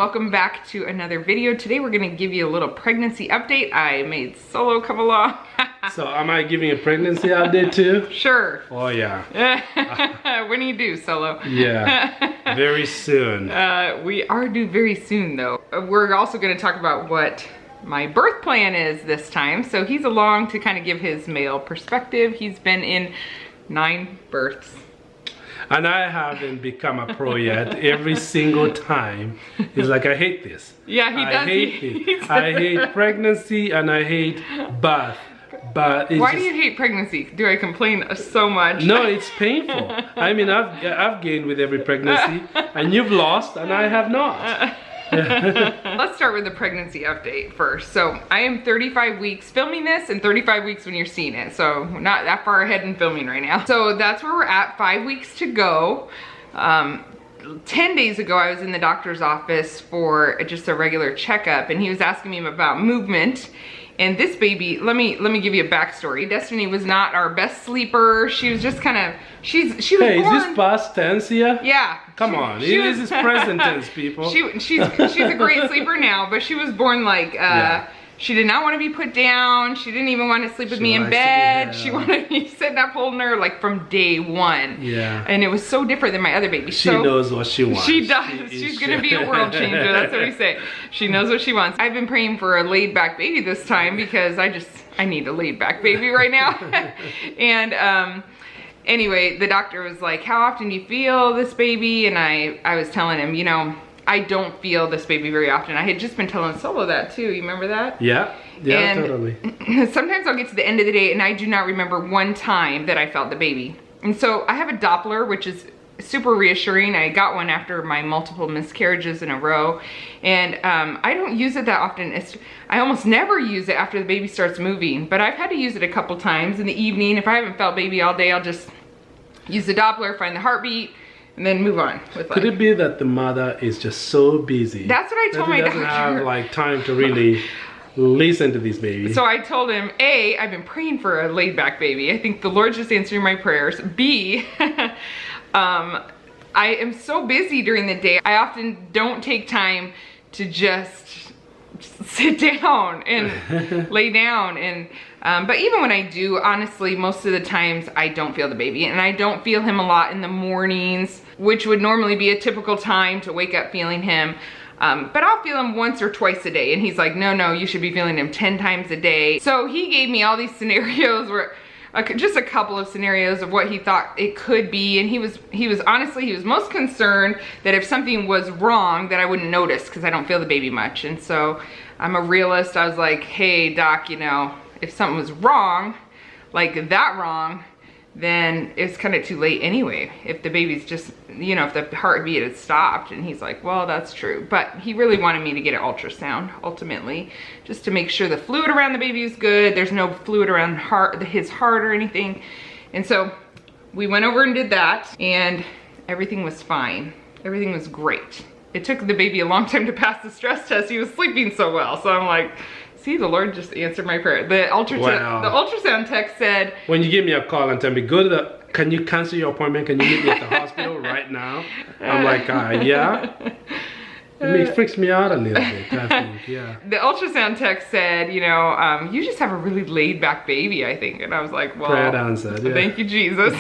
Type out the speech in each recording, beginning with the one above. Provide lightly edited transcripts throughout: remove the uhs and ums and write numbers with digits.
welcome back to another video. Today we're going to give you a little pregnancy update. I made Solo come along. So am I giving a pregnancy update too? Sure. Oh yeah. When do you do, Solo? Yeah, very soon. We are due very soon though. We're also going to talk about what my birth plan is this time. So he's along to kind of give his male perspective. He's been in 9 births. And I haven't become a pro yet. Every single time, he's like, I hate this. Yeah, he does. I hate it. I hate pregnancy and I hate birth. But it's why do you hate pregnancy? Do I complain so much? No, it's painful. I mean, I've gained with every pregnancy, and you've lost, and I have not. Let's start with the pregnancy update first. So I am 35 weeks filming this and 35 weeks when you're seeing it. So we're not that far ahead in filming right now. So that's where we're at, 5 weeks to go. 10 days ago, I was in the doctor's office for just a regular checkup, and he was asking me about movement. And this baby, let me give you a backstory. Destiny was not our best sleeper. She was just kind of, she was Hey, born, is this past tense here? Yeah. Come on, this is present tense, people. She's a great sleeper now, but she was born like, she did not want to be put down. She didn't even want to sleep with me in bed. She wanted me sitting up holding her like from day one. Yeah. And it was so different than my other baby. She knows what she wants. She does. She's going to be a world changer. That's what we say. She knows what she wants. I've been praying for a laid back baby this time because I need a laid back baby right now. And, anyway, the doctor was like, how often do you feel this baby? And I was telling him, you know, I don't feel this baby very often. I had just been telling Solo that too. You remember that? Yeah, and totally. Sometimes I'll get to the end of the day and I do not remember one time that I felt the baby. And so I have a Doppler, which is super reassuring. I got one after my multiple miscarriages in a row. And I don't use it that often. I almost never use it after the baby starts moving, but I've had to use it a couple times in the evening. If I haven't felt baby all day, I'll just use the Doppler, find the heartbeat, and then move on with life. Could it be that the mother is just so busy? That's what I told my doctor. Doesn't have like time to really listen to these babies. So I told him, A, I've been praying for a laid back baby. I think the Lord's just answering my prayers. B, I am so busy during the day. I often don't take time to just sit down and lay down. And but even when I do, honestly, most of the times I don't feel the baby, and I don't feel him a lot in the mornings, which would normally be a typical time to wake up feeling him. But I'll feel him once or twice a day, and he's like, no, you should be feeling him 10 times a day. So he gave me all these scenarios where, just a couple of scenarios of what he thought it could be, and he was honestly, he was most concerned that if something was wrong that I wouldn't notice because I don't feel the baby much. And so I'm a realist. I was like, hey doc, you know, if something was wrong, like that wrong, then it's kind of too late anyway. If the baby's just, you know, if the heartbeat had stopped. And he's like, well, that's true. But he really wanted me to get an ultrasound ultimately, just to make sure the fluid around the baby is good. There's no fluid around his heart or anything. And so we went over and did that, and everything was fine. Everything was great. It took the baby a long time to pass the stress test. He was sleeping so well. So I'm like, see, the Lord just answered my prayer. The ultrasound tech said, when you give me a call and tell me, can you cancel your appointment? Can you meet me at the hospital right now? I'm like, yeah. It freaks me out a little bit, I think, yeah. The ultrasound tech said, you know, you just have a really laid back baby, I think. And I was like, well, prayer answered, yeah. Thank you, Jesus.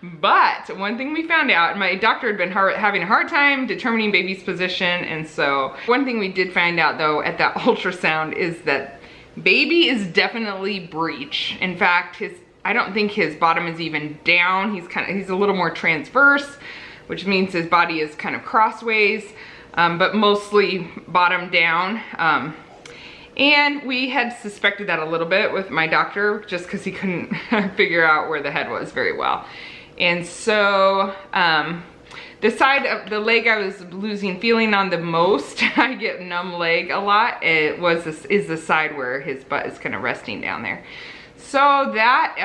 But one thing we found out, my doctor had been having a hard time determining baby's position. And so one thing we did find out though at that ultrasound is that baby is definitely breech. In fact, I don't think his bottom is even down. He's a little more transverse, which means his body is kind of crossways, but mostly bottom down. And we had suspected that a little bit with my doctor just because he couldn't figure out where the head was very well. And so the side of the leg I was losing feeling on the most, I get numb leg a lot, is the side where his butt is kind of resting down there. So that,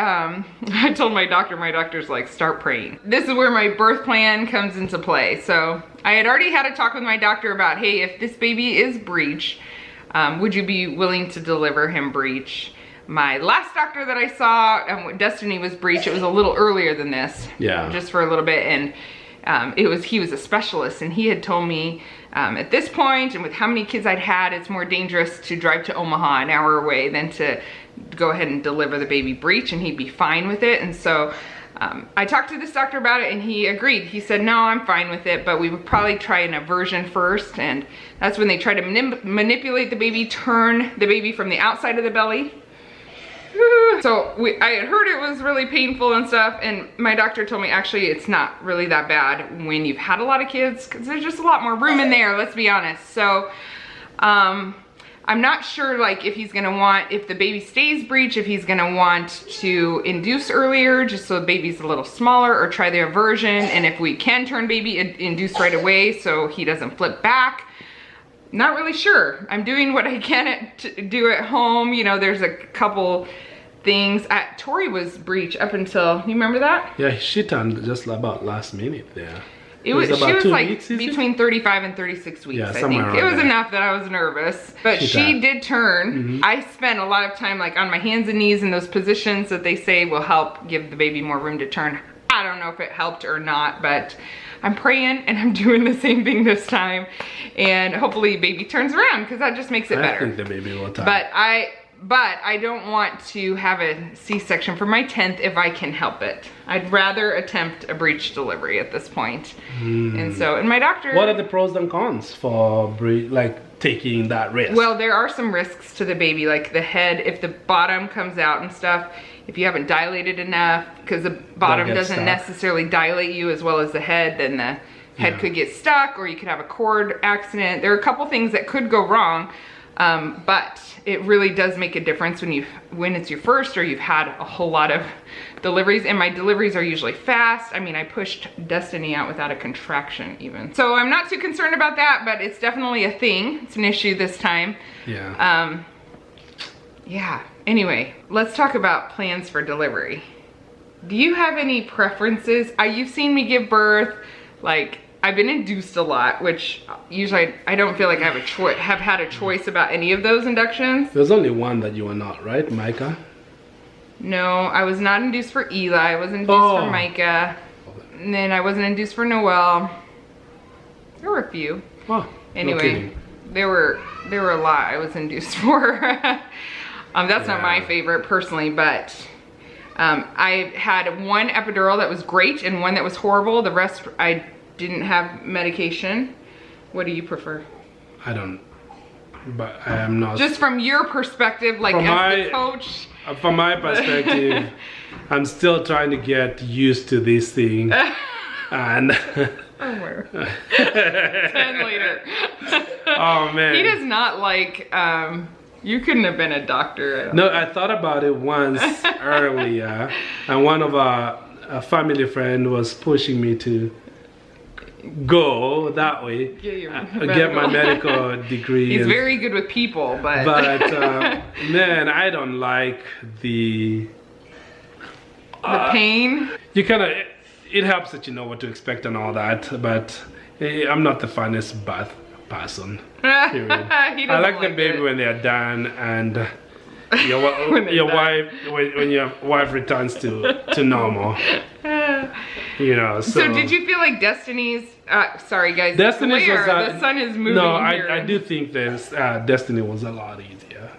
I told my doctor's like, start praying. This is where my birth plan comes into play. So I had already had a talk with my doctor about, hey, if this baby is breech, would you be willing to deliver him breech? My last doctor that I saw, Destiny was breech. It was a little earlier than this. Yeah. Just for a little bit. he was a specialist, and he had told me at this point, and with how many kids I'd had, it's more dangerous to drive to Omaha, an hour away, than to go ahead and deliver the baby Breech, and he'd be fine with it. And so I talked to this doctor about it, and he agreed. He said, no, I'm fine with it, but we would probably try an aversion first. And that's when they try to manipulate the baby, turn the baby from the outside of the belly. So I had heard it was really painful and stuff, and my doctor told me actually it's not really that bad when you've had a lot of kids, because there's just a lot more room in there, let's be honest. So I'm not sure like if he's gonna want, if the baby stays breech, if he's gonna want to induce earlier just so the baby's a little smaller, or try the aversion, and if we can turn baby, induce right away so he doesn't flip back. Not really sure. I'm doing what I can to do at home. You know, there's a couple things. Tori was breech up until, you remember that? Yeah, she turned just about last minute there. She was like between 35 and 36 weeks, yeah, I think. It was enough that I was nervous. But she did turn. Mm-hmm. I spent a lot of time like on my hands and knees in those positions that they say will help give the baby more room to turn. I don't know if it helped or not, but I'm praying and I'm doing the same thing this time. And hopefully baby turns around, because that just makes it better. I think the baby will turn. But I don't want to have a C-section for my 10th if I can help it. I'd rather attempt a breech delivery at this point. And so, and my doctor... What are the pros and cons for like taking that risk? Well, there are some risks to the baby, like the head, if the bottom comes out and stuff, if you haven't dilated enough, because the bottom doesn't necessarily dilate you as well as the head, then the head could get stuck, or you could have a cord accident. There are a couple things that could go wrong. But it really does make a difference when it's your first, or you've had a whole lot of deliveries. And my deliveries are usually fast. I mean, I pushed Destiny out without a contraction even. So I'm not too concerned about that, but it's definitely a thing. It's an issue this time. Yeah. Yeah. Anyway, let's talk about plans for delivery. Do you have any preferences? You've seen me give birth, like, I've been induced a lot, which usually I don't feel like I have had a choice about any of those inductions. There's only one that you were not, right, Micah? No, I was not induced for Eli. I was induced for Micah. And then I wasn't induced for Noelle. There were a few. Oh, anyway, no, there were a lot I was induced for. That's not my favorite personally, but I had one epidural that was great and one that was horrible. The rest I didn't have medication. What do you prefer? I don't, but I am not. Just from your perspective, like as the coach. From my perspective, I'm still trying to get used to this thing. And oh, 10 later. Oh man. He does not like, you couldn't have been a doctor. No, I thought about it once earlier, and one of a family friend was pushing me to go that way, get my medical degree. He's very good with people, but man, I don't like the pain. You kind of, it helps that you know what to expect and all that, but I'm not the funnest bath person. I like the baby when they're done, and your wife returns to normal. You know, so did you feel like Destiny's sorry guys, Destiny's the sun is moving. No, I do think this Destiny was a lot easier.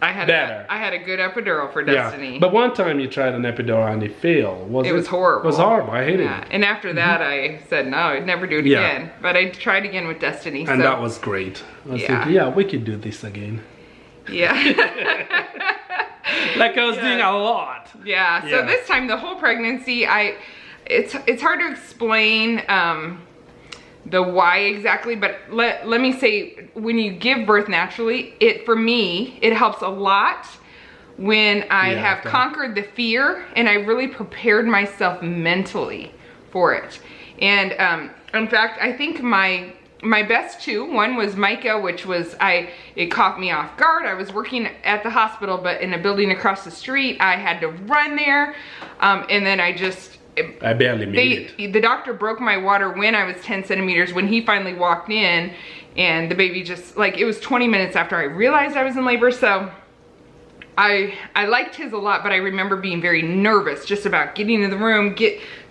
I had a good epidural for Destiny. Yeah, but one time you tried an epidural and it failed. It was horrible. It was horrible. I hated it. And after that, I said no, I'd never do it again. But I tried again with Destiny. And that was great. I was thinking, yeah, we could do this again. Yeah. Like I was doing a lot. Yeah. So this time, the whole pregnancy, it's hard to explain the why exactly, but let me say, when you give birth naturally, for me, it helps a lot when I have conquered the fear and I really prepared myself mentally for it. And in fact, I think my best two, one was Micah, which was, it caught me off guard. I was working at the hospital, but in a building across the street, I had to run there. And then I barely made it. The doctor broke my water when I was 10 centimeters, when he finally walked in, and the baby just, like, it was 20 minutes after I realized I was in labor. So I liked his a lot, but I remember being very nervous just about getting in the room,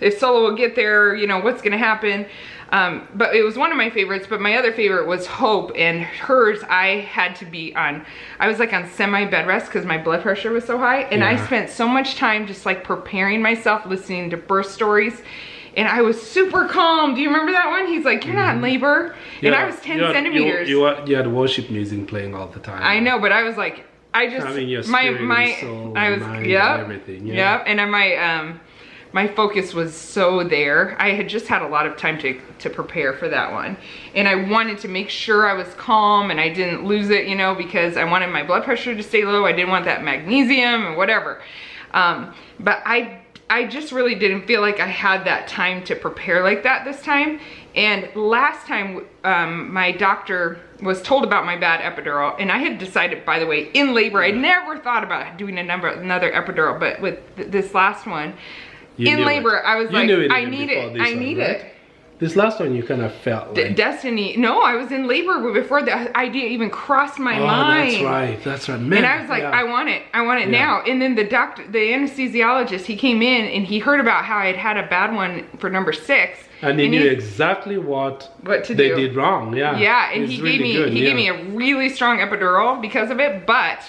if Solo will get there, you know, what's gonna happen. But it was one of my favorites, but my other favorite was Hope, and hers I had to be on, I was like on semi bed rest because my blood pressure was so high, and I spent so much time just like preparing myself, listening to birth stories, and I was super calm. Do you remember that one? He's like, you're not in labor, and I was 10 centimeters. You had worship music playing all the time. I know, but I was like, I just, your spirit and soul, I was, mind, and everything. Yeah. And my focus was so there. I had just had a lot of time to prepare for that one. And I wanted to make sure I was calm and I didn't lose it, you know, because I wanted my blood pressure to stay low. I didn't want that magnesium and whatever. But I just really didn't feel like I had that time to prepare like that this time. And last time, my doctor was told about my bad epidural, and I had decided, by the way, in labor, I never thought about doing another epidural, but with this last one, in labor, I was like, I need it. This last one you kind of felt like... Destiny. No, I was in labor before the idea even crossed my mind. That's right. Man, and I was like, I want it now. And then the anesthesiologist, he came in and he heard about how I'd had a bad one for number 6. And he knew exactly what to they did wrong. Yeah. Yeah, and he gave me a really strong epidural because of it, but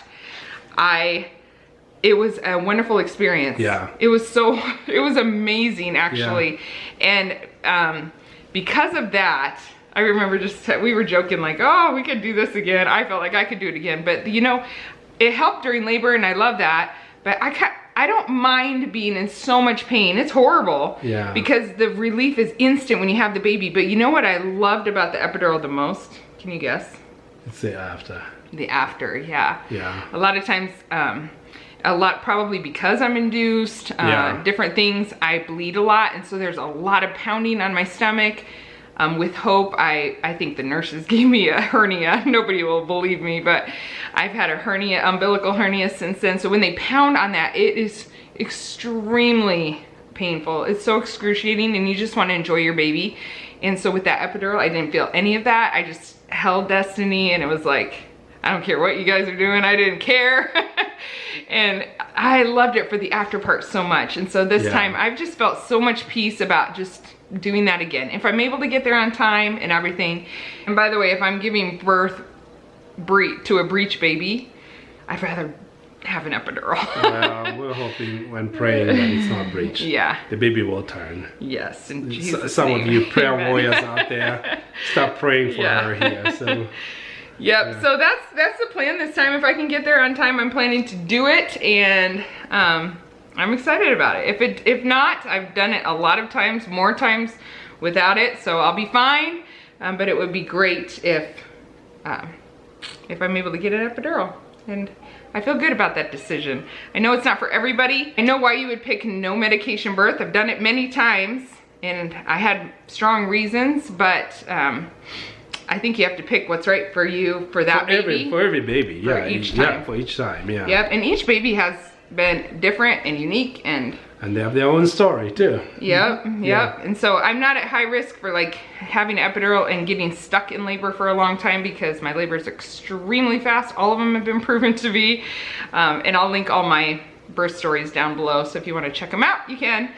it was a wonderful experience. Yeah. It was amazing actually. Yeah. And because of that, I remember we were joking like, oh, we could do this again. I felt like I could do it again. But you know, it helped during labor and I love that. But I don't mind being in so much pain. It's horrible. Yeah. Because the relief is instant when you have the baby. But you know what I loved about the epidural the most? Can you guess? It's the after. The after, yeah. Yeah. A lot of times, probably because I'm induced, different things, I bleed a lot, and so there's a lot of pounding on my stomach. With Hope, I think the nurses gave me a hernia. Nobody will believe me, but I've had a hernia, umbilical hernia since then. So when they pound on that, it is extremely painful. It's so excruciating, and you just want to enjoy your baby. And so with that epidural, I didn't feel any of that. I just held Destiny, and it was like, I don't care what you guys are doing, I didn't care. And I loved it for the after part so much. And so this time I've just felt so much peace about just doing that again. If I'm able to get there on time and everything. And by the way, if I'm giving birth to a breech baby, I'd rather have an epidural. Well, we're hoping and praying that it's not breech. Yeah. The baby will turn. Yes, in Jesus' Some name. of you prayer warriors out there, start praying for her here. So. Yep, so that's the plan this time. If I can get there on time, I'm planning to do it, and I'm excited about it. If not, I've done it a lot of times, more times without it, so I'll be fine. But it would be great if I'm able to get an epidural, and I feel good about that decision. I know it's not for everybody. I know why you would pick no medication birth. I've done it many times, and I had strong reasons, but I think you have to pick what's right for you for that baby. For every baby, yeah. Each time. Yeah, for each time, yeah. Yep, and each baby has been different and unique, and they have their own story too. Yep. And so I'm not at high risk for like having an epidural and getting stuck in labor for a long time because my labor is extremely fast. All of them have been proven to be. And I'll link all my birth stories down below, so if you want to check them out, you can.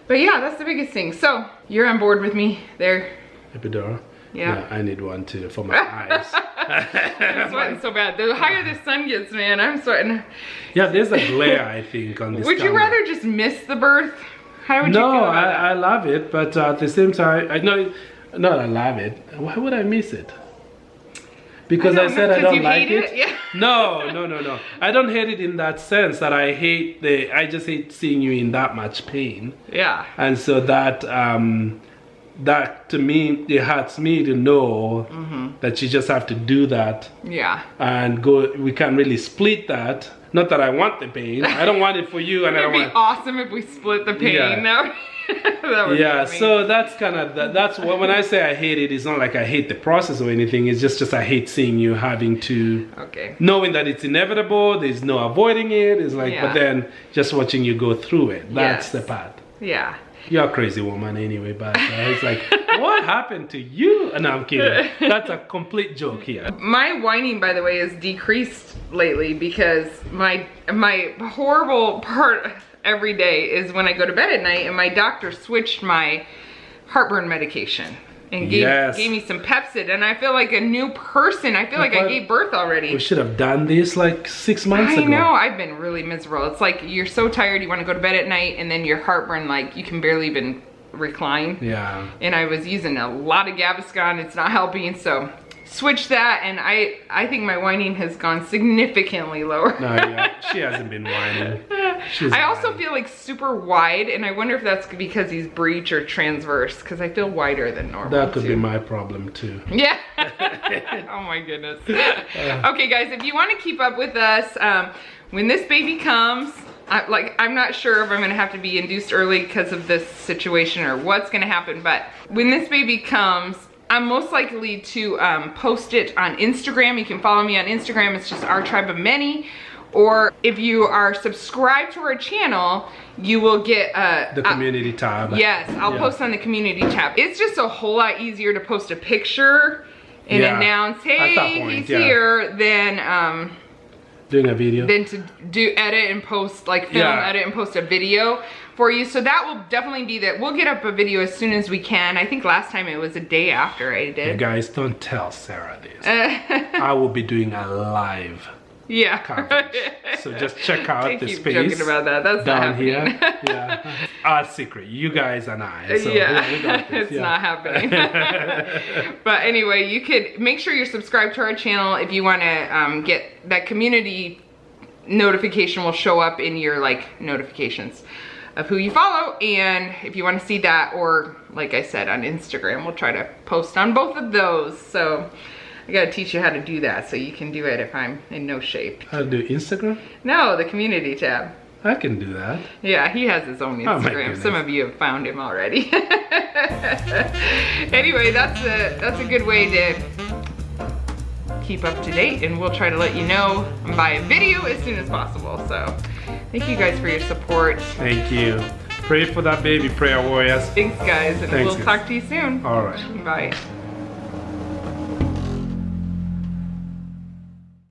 But yeah, that's the biggest thing. So you're on board with me there. Epidural. Yeah, I need one too for my eyes. I'm sweating so bad. The higher the sun gets, man, I'm sweating. Yeah, there's a glare, I think, on this Would you rather just miss the birth? How would you feel about that? I love it, but at the same time, I love it. Why would I miss it? Because I said I don't like it? Yeah. No. I don't hate it in that sense that I just hate seeing you in that much pain. Yeah. And so that to me, it hurts me to know that you just have to do that. Yeah. And we can't really split that. Not that I want the pain. I don't want it for you, and I don't want. It'd be awesome if we split the pain. Yeah. That would be so that's kind of that's what when I say I hate it, it's not like I hate the process or anything. It's just I hate seeing you having to knowing that it's inevitable. There's no avoiding it. It's like, but then just watching you go through it. That's the part. Yeah. You're a crazy woman anyway, but it's like What happened to you? No, I'm kidding. That's a complete joke here. My whining, by the way, has decreased lately because my horrible part every day is when I go to bed at night and my doctor switched my heartburn medication and gave me some Pepsid, and I feel like a new person. I feel like I gave birth already. We should have done this like 6 months ago. I know, I've been really miserable. It's like you're so tired, you want to go to bed at night, and then your heartburn, like you can barely even recline. Yeah. And I was using a lot of Gaviscon, it's not helping, so switch that, and I think my whining has gone significantly lower. No, yeah, she hasn't been whining. I also feel like super wide, and I wonder if that's because he's breech or transverse, because I feel wider than normal. That could be my problem too. Yeah. Oh my goodness. Okay guys, if you want to keep up with us, when this baby comes, I'm not sure if I'm gonna have to be induced early because of this situation or what's gonna happen, but when this baby comes, I'm most likely to post it on Instagram. You can follow me on Instagram, it's just Our Tribe of Many. Or if you are subscribed to our channel, you will get the community tab. Yes, I'll post on the community tab. It's just a whole lot easier to post a picture and announce, hey, he's here, than doing a video. Than to do edit and post, like film, edit and post a video for you. So that will definitely be that. We'll get up a video as soon as we can. I think last time it was a day after I did. You guys, don't tell Sarah this. I will be doing a live coverage. So just check out the space joking about that. That's down not here. Yeah, our secret, you guys and I. So, we got this. It's not happening. But anyway, you could make sure you're subscribed to our channel if you want to get that community notification. Will show up in your like notifications of who you follow, and if you want to see that, or like I said on Instagram, we'll try to post on both of those. So I gotta teach you how to do that so you can do it if I'm in no shape. How to do Instagram? No, the community tab. I can do that. Yeah, he has his own Instagram. Some of you have found him already. Anyway, that's a good way to keep up to date, and we'll try to let you know by a video as soon as possible. So thank you guys for your support. Thank you. Pray for that baby, prayer warriors. Thanks guys, and we'll talk to you soon. All right. Bye.